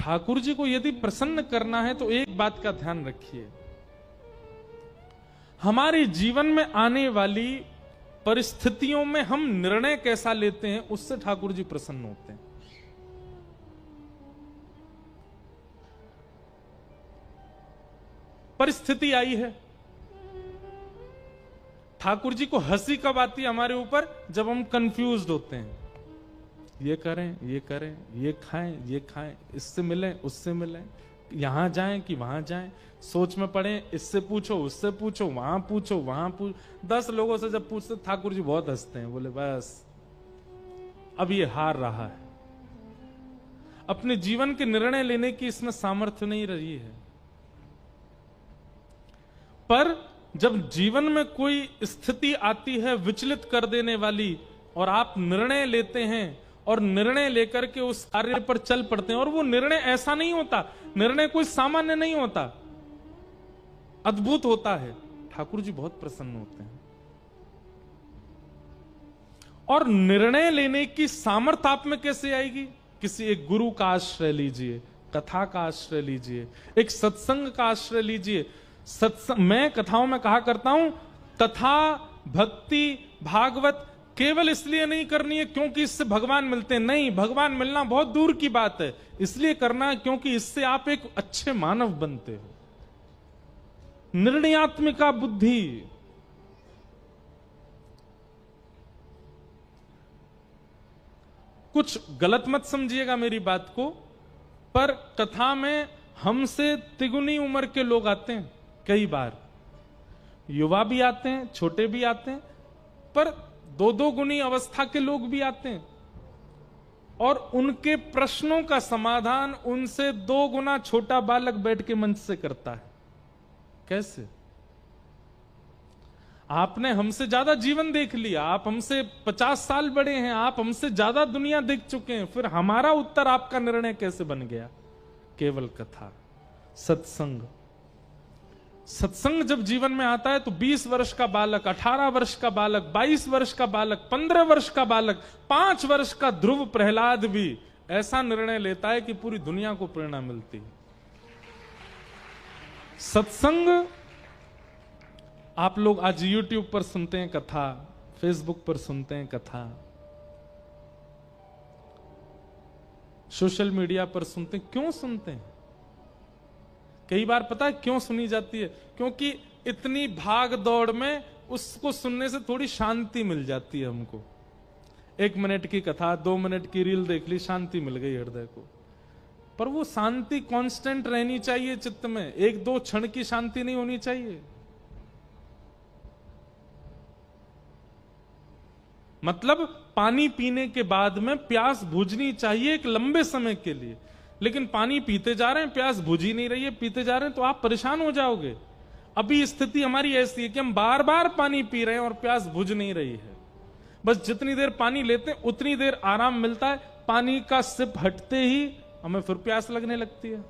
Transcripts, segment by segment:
ठाकुर जी को यदि प्रसन्न करना है तो एक बात का ध्यान रखिए, हमारे जीवन में आने वाली परिस्थितियों में हम निर्णय कैसा लेते हैं उससे ठाकुर जी प्रसन्न होते हैं। परिस्थिति आई है, ठाकुर जी को हंसी कब आती है हमारे ऊपर? जब हम कंफ्यूज्ड होते हैं, ये करें ये करें, ये खाएं ये खाएं, इससे मिलें उससे मिलें, यहां जाएं कि वहां जाएं, सोच में पड़े, इससे पूछो उससे पूछो, वहां पूछो वहां पूछो। 10 लोगों से जब पूछते ठाकुर जी बहुत हंसते हैं, बोले बस अब ये हार रहा है, अपने जीवन के निर्णय लेने की इसमें सामर्थ्य नहीं रही है। पर जब जीवन में कोई स्थिति आती है विचलित कर देने वाली, और आप निर्णय लेते हैं और निर्णय लेकर के उस कार्य पर चल पड़ते हैं, और वो निर्णय ऐसा नहीं होता, निर्णय कोई सामान्य नहीं होता, अद्भुत होता है, ठाकुर जी बहुत प्रसन्न होते हैं। और निर्णय लेने की सामर्थ्य आप में कैसे आएगी? किसी एक गुरु का आश्रय लीजिए, कथा का आश्रय लीजिए, एक सत्संग का आश्रय लीजिए। सत्संग, मैं कथाओं में कहा करता हूं, कथा भक्ति भागवत केवल इसलिए नहीं करनी है क्योंकि इससे भगवान मिलते हैं, नहीं, भगवान मिलना बहुत दूर की बात है, इसलिए करना है क्योंकि इससे आप एक अच्छे मानव बनते हो। निर्णयात्मिका बुद्धि, कुछ गलत मत समझिएगा मेरी बात को, पर कथा में हमसे तिगुनी उम्र के लोग आते हैं, कई बार युवा भी आते हैं, छोटे भी आते हैं, पर 2-2 गुनी अवस्था के लोग भी आते हैं, और उनके प्रश्नों का समाधान उनसे 2 गुना छोटा बालक बैठ के मंच से करता है। कैसे? आपने हमसे ज्यादा जीवन देख लिया, आप हमसे 50 साल बड़े हैं, आप हमसे ज्यादा दुनिया देख चुके हैं, फिर हमारा उत्तर आपका निर्णय कैसे बन गया? केवल कथा, सत्संग। सत्संग जब जीवन में आता है तो 20 वर्ष का बालक, 18 वर्ष का बालक, 22 वर्ष का बालक, 15 वर्ष का बालक, 5 वर्ष का ध्रुव प्रहलाद भी ऐसा निर्णय लेता है कि पूरी दुनिया को प्रेरणा मिलती है। सत्संग आप लोग आज YouTube पर सुनते हैं कथा, Facebook पर सुनते हैं कथा, सोशल मीडिया पर सुनते हैं। क्यों सुनते हैं? कई बार पता है क्यों सुनी जाती है? क्योंकि इतनी भाग दौड़ में उसको सुनने से थोड़ी शांति मिल जाती है हमको। 1 मिनट की कथा, 2 मिनट की रील देख ली, शांति मिल गई हृदय को। पर वो शांति कांस्टेंट रहनी चाहिए चित्त में, 1-2 क्षण की शांति नहीं होनी चाहिए। मतलब पानी पीने के बाद में प्यास बुझनी चाहिए एक लंबे समय के लिए, लेकिन पानी पीते जा रहे हैं, प्यास बुझ ही नहीं रही है, पीते जा रहे हैं तो आप परेशान हो जाओगे। अभी स्थिति हमारी ऐसी है कि हम बार बार पानी पी रहे हैं और प्यास बुझ नहीं रही है। बस जितनी देर पानी लेते हैं उतनी देर आराम मिलता है, पानी का सिप हटते ही हमें फिर प्यास लगने लगती है।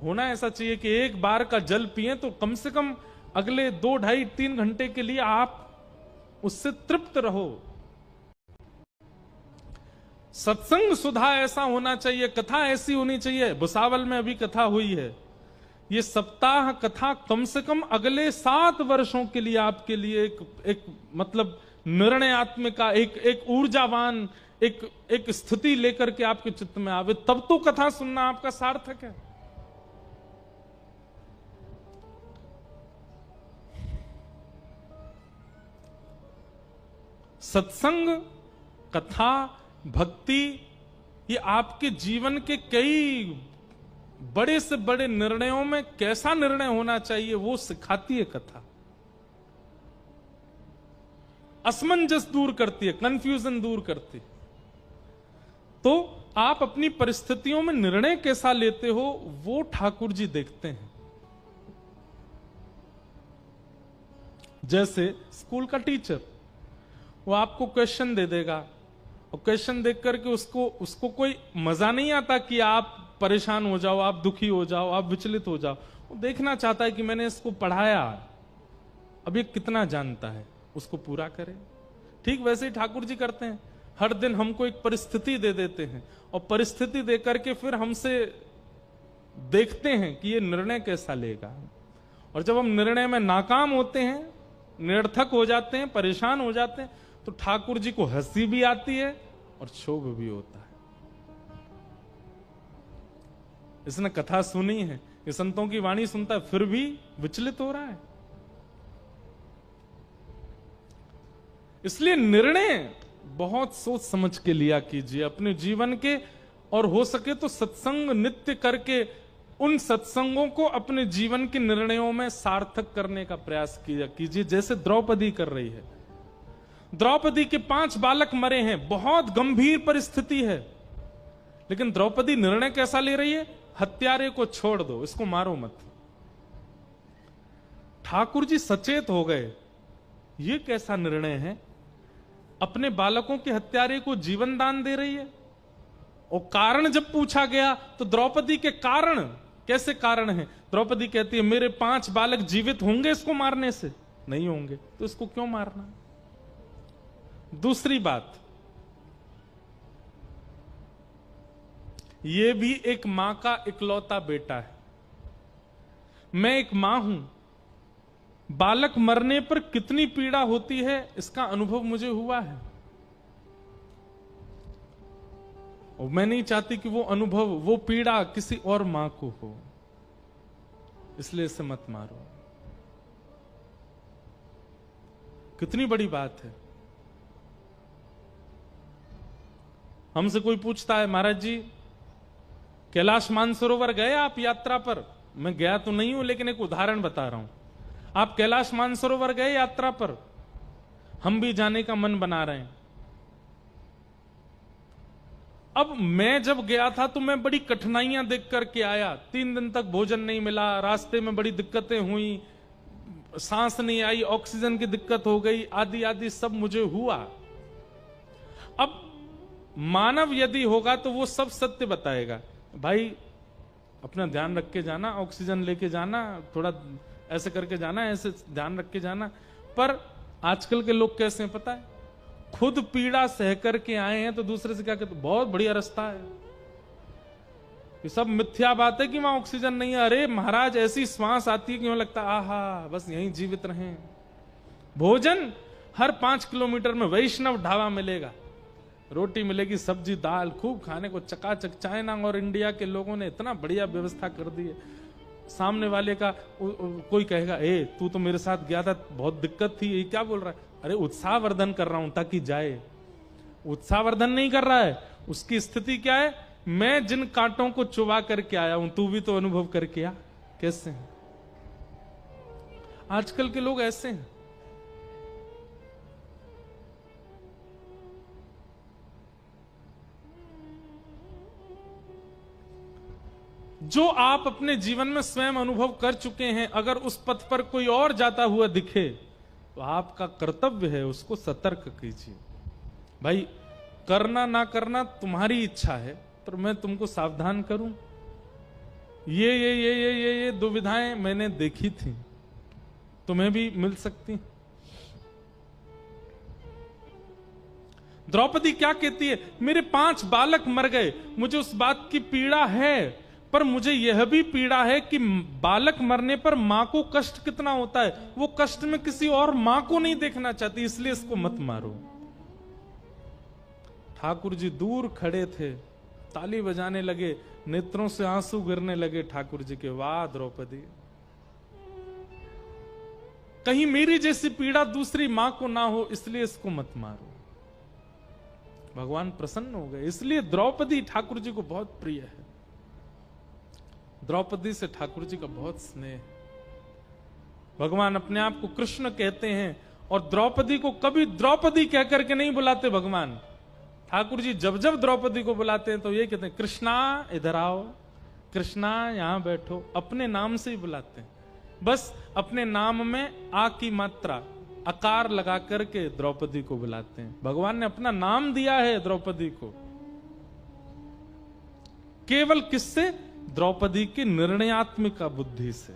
होना ऐसा चाहिए कि एक बार का जल पिए तो कम से कम अगले 2, 2.5, 3 घंटे के लिए आप उससे तृप्त रहो। सत्संग सुधा ऐसा होना चाहिए, कथा ऐसी होनी चाहिए। भुसावल में अभी कथा हुई है, ये सप्ताह कथा कम से कम अगले 7 वर्षों के लिए आपके लिए एक मतलब निर्णयात्मिका, एक ऊर्जावान, एक स्थिति लेकर के आपके चित्त में आवे, तब तो कथा सुनना आपका सार्थक है। सत्संग, कथा, भक्ति, ये आपके जीवन के कई बड़े से बड़े निर्णयों में कैसा निर्णय होना चाहिए वो सिखाती है कथा। असमंजस दूर करती है, कंफ्यूजन दूर करती है। तो आप अपनी परिस्थितियों में निर्णय कैसा लेते हो वो ठाकुर जी देखते हैं। जैसे स्कूल का टीचर, वो आपको क्वेश्चन दे देगा और क्वेश्चन देख करके उसको कोई मजा नहीं आता कि आप परेशान हो जाओ, आप दुखी हो जाओ, आप विचलित हो जाओ। वो देखना चाहता है कि मैंने इसको पढ़ाया, अब ये कितना जानता है, उसको पूरा करे। ठीक वैसे ही ठाकुर जी करते हैं। हर दिन हमको एक परिस्थिति दे देते हैं और परिस्थिति दे करके फिर हमसे देखते हैं कि ये निर्णय कैसा लेगा। और जब हम निर्णय में नाकाम होते हैं, निरर्थक हो जाते हैं, परेशान हो जाते हैं, तो ठाकुर जी को हंसी भी आती है और क्षोभ भी होता है। इसने कथा सुनी है, ये संतों की वाणी सुनता है, फिर भी विचलित हो रहा है। इसलिए निर्णय बहुत सोच समझ के लिया कीजिए अपने जीवन के, और हो सके तो सत्संग नित्य करके उन सत्संगों को अपने जीवन के निर्णयों में सार्थक करने का प्रयास किया कीजिए, जैसे द्रौपदी कर रही है। द्रौपदी के 5 बालक मरे हैं, बहुत गंभीर परिस्थिति है, लेकिन द्रौपदी निर्णय कैसा ले रही है? हत्यारे को छोड़ दो, इसको मारो मत। ठाकुर जी सचेत हो गए, ये कैसा निर्णय है? अपने बालकों के हत्यारे को जीवन दान दे रही है। और कारण जब पूछा गया तो द्रौपदी के कारण, कैसे कारण है? द्रौपदी कहती है मेरे 5 बालक जीवित होंगे इसको मारने से? नहीं होंगे, तो इसको क्यों मारना? दूसरी बात, ये भी एक मां का इकलौता बेटा है। मैं एक मां हूं, बालक मरने पर कितनी पीड़ा होती है इसका अनुभव मुझे हुआ है, और मैं नहीं चाहती कि वो अनुभव, वो पीड़ा किसी और मां को हो, इसलिए इसे मत मारो। कितनी बड़ी बात है। हमसे कोई पूछता है महाराज जी कैलाश मानसरोवर गए आप यात्रा पर? मैं गया तो नहीं हूं, लेकिन एक उदाहरण बता रहा हूं। आप कैलाश मानसरोवर गए यात्रा पर? हम भी जाने का मन बना रहे हैं। अब मैं जब गया था तो मैं बड़ी कठिनाइयां देख करके आया। 3 दिन तक भोजन नहीं मिला, रास्ते में बड़ी दिक्कतें हुई, सांस नहीं आई, ऑक्सीजन की दिक्कत हो गई, आदि आदि सब मुझे हुआ। अब मानव यदि होगा तो वो सब सत्य बताएगा, भाई अपना ध्यान रख के जाना, ऑक्सीजन लेके जाना, थोड़ा ऐसे करके जाना, ऐसे ध्यान रख के जाना। पर आजकल के लोग कैसे हैं पता है? खुद पीड़ा सह करके आए हैं तो दूसरे से क्या कहते? बहुत बढ़िया रास्ता है, ये सब मिथ्या बात है कि वहां ऑक्सीजन नहीं है। अरे महाराज ऐसी श्वास आती है कि वहां लगता है आहा बस यहीं जीवित रहें। भोजन हर 5 किलोमीटर में वैष्णव ढाबा मिलेगा, रोटी मिलेगी, सब्जी दाल, खूब खाने को चकाचक। चाइना और इंडिया के लोगों ने इतना बढ़िया व्यवस्था कर दी है। सामने वाले का कोई कहेगा ए तू तो मेरे साथ गया था, बहुत दिक्कत थी, ये क्या बोल रहा है? अरे उत्साहवर्धन कर रहा हूं ताकि जाए। उत्साहवर्धन नहीं कर रहा है, उसकी स्थिति क्या है? मैं जिन कांटों को चुबा करके आया हूं, तू भी तो अनुभव करके आ। कैसे हैं आजकल के लोग? ऐसे हैं। जो आप अपने जीवन में स्वयं अनुभव कर चुके हैं, अगर उस पथ पर कोई और जाता हुआ दिखे तो आपका कर्तव्य है उसको सतर्क कीजिए। भाई करना ना करना तुम्हारी इच्छा है, पर मैं तुमको सावधान करूं। ये दुविधाएं मैंने देखी थी, तुम्हें भी मिल सकती। द्रौपदी क्या कहती है? मेरे 5 बालक मर गए, मुझे उस बात की पीड़ा है, पर मुझे यह भी पीड़ा है कि बालक मरने पर मां को कष्ट कितना होता है। वो कष्ट में किसी और मां को नहीं देखना चाहती, इसलिए इसको मत मारो। ठाकुर जी दूर खड़े थे, ताली बजाने लगे, नेत्रों से आंसू गिरने लगे ठाकुर जी के। वाह द्रौपदी, कहीं मेरी जैसी पीड़ा दूसरी मां को ना हो, इसलिए इसको मत मारो। भगवान प्रसन्न हो गए। इसलिए द्रौपदी ठाकुर जी को बहुत प्रिय है। द्रौपदी से ठाकुर जी का बहुत स्नेह। भगवान अपने आप को कृष्ण कहते हैं, और द्रौपदी को कभी द्रौपदी कह करके नहीं बुलाते भगवान। ठाकुर जी जब जब द्रौपदी को बुलाते हैं तो ये कहते हैं कृष्णा इधर आओ, कृष्णा यहां बैठो। अपने नाम से ही बुलाते हैं, बस अपने नाम में आ की मात्रा आकार लगा करके द्रौपदी को बुलाते हैं। भगवान ने अपना नाम दिया है द्रौपदी को, केवल किससे? द्रौपदी की निर्णयात्मिक बुद्धि से।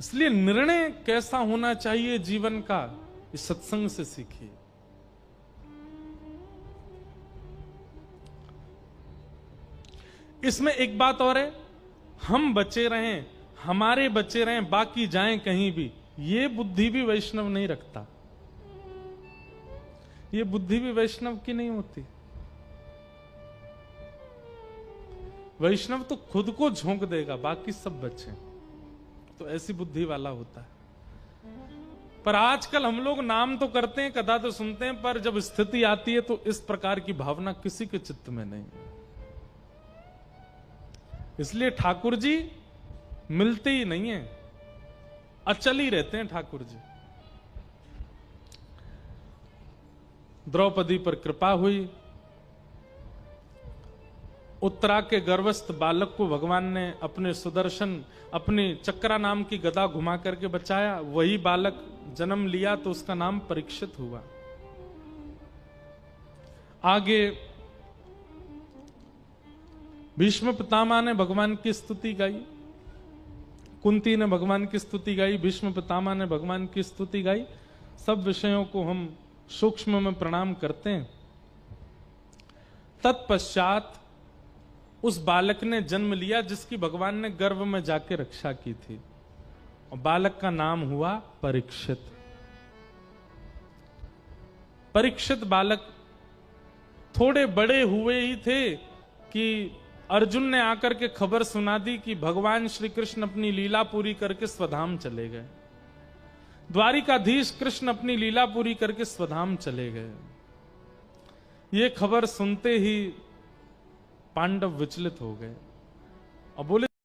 इसलिए निर्णय कैसा होना चाहिए जीवन का, इस सत्संग से सीखिए। इसमें एक बात और है, हम बचे रहें, हमारे बचे रहें, बाकी जाएं कहीं भी, ये बुद्धि भी वैष्णव नहीं रखता। ये बुद्धि भी वैष्णव की नहीं होती। वैष्णव तो खुद को झोंक देगा, बाकी सब बचे, तो ऐसी बुद्धि वाला होता है। पर आजकल हम लोग नाम तो करते हैं, कथा तो सुनते हैं, पर जब स्थिति आती है तो इस प्रकार की भावना किसी के चित्त में नहीं है। इसलिए ठाकुर जी मिलते ही नहीं है, अचल ही रहते हैं ठाकुर जी। द्रौपदी पर कृपा हुई, उत्तरा के गर्भस्थ बालक को भगवान ने अपने सुदर्शन, अपनी चक्रा नाम की गदा घुमा करके बचाया। वही बालक जन्म लिया तो उसका नाम परीक्षित हुआ। आगे भीष्म पितामह ने भगवान की स्तुति गाई, कुंती ने भगवान की स्तुति गाई, भीष्म पितामह ने भगवान की स्तुति गाई। सब विषयों को हम सूक्ष्म में प्रणाम करते हैं। तत्पश्चात उस बालक ने जन्म लिया जिसकी भगवान ने गर्भ में जाके रक्षा की थी, और बालक का नाम हुआ परीक्षित। परीक्षित बालक थोड़े बड़े हुए ही थे कि अर्जुन ने आकर के खबर सुना दी कि भगवान श्री कृष्ण अपनी लीला पूरी करके स्वधाम चले गए। द्वारिकाधीश कृष्ण अपनी लीला पूरी करके स्वधाम चले गए। ये खबर सुनते ही पांडव विचलित हो गए और बोले,